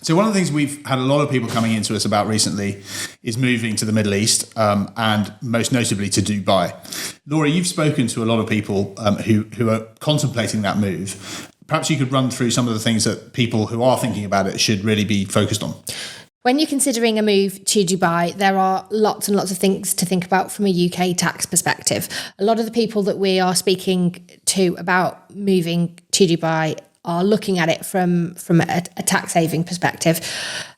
So one of the things we've had a lot of people coming into us about recently is moving to the Middle East, and most notably to Dubai. Laura, you've spoken to a lot of people who are contemplating that move. Perhaps you could run through some of the things that people who are thinking about it should really be focused on. When you're considering a move to Dubai, there are lots and lots of things to think about from a UK tax perspective. A lot of the people that we are speaking to about moving to Dubai are looking at it from a tax saving perspective.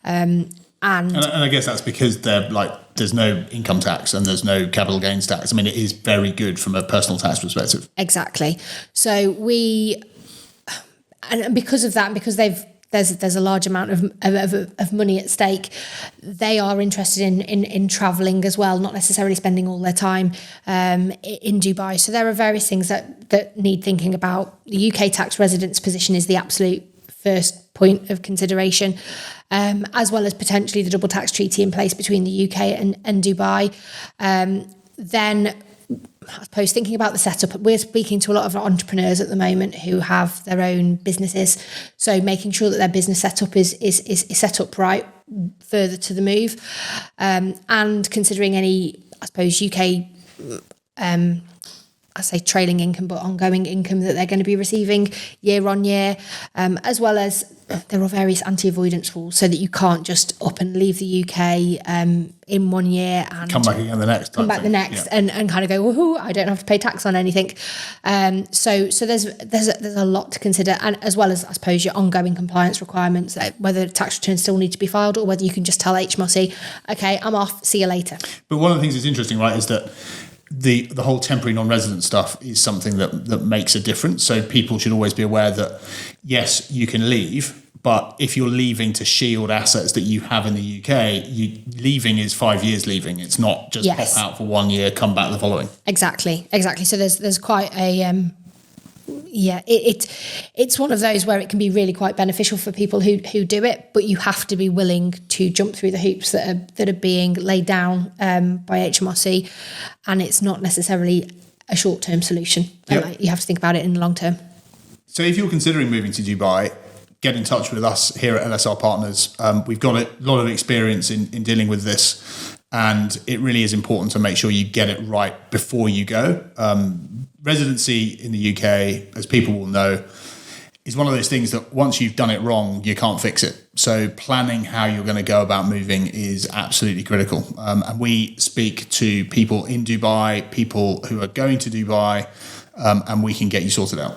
And I guess that's because they're like, there's no income tax and there's no capital gains tax. I mean, it is very good from a personal tax perspective. Exactly. So and because of that, and because there's a large amount of money at stake, they are interested in travelling as well, not necessarily spending all their time in Dubai. So there are various things that need thinking about. The UK tax residence position is the absolute first point of consideration, as well as potentially the double tax treaty in place between the UK and Dubai. Then I suppose thinking about the setup, we're speaking to a lot of entrepreneurs at the moment who have their own businesses. So making sure that their business setup is set up right further to the move, and considering any, I suppose, UK, I say trailing income, but ongoing income that they're going to be receiving year on year, as well as there are various anti-avoidance rules so that you can't just up and leave the UK in 1 year and come back again the next time. Come back the next and kind of go, woohoo, I don't have to pay tax on anything. So there's a lot to consider, and as well as, I suppose, your ongoing compliance requirements, whether tax returns still need to be filed or whether you can just tell HMRC, okay, I'm off, see you later. But one of the things that's interesting, right, is that the whole temporary non-resident stuff is something that makes a difference. So people should always be aware that, yes, you can leave, but if you're leaving to shield assets that you have in the UK, leaving is 5 years leaving. It's not just pop out for 1 year, come back the following. Exactly. So there's quite a... it's one of those where it can be really quite beneficial for people who do it, but you have to be willing to jump through the hoops that are being laid down by HMRC, and it's not necessarily a short-term solution. Yep. You have to think about it in the long term. So if you're considering moving to Dubai, get in touch with us here at LSR Partners. We've got a lot of experience in dealing with this, and it really is important to make sure you get it right before you go. Residency in the UK, as people will know, is one of those things that once you've done it wrong, you can't fix it. So planning how you're going to go about moving is absolutely critical. And we speak to people in Dubai, people who are going to Dubai, and we can get you sorted out.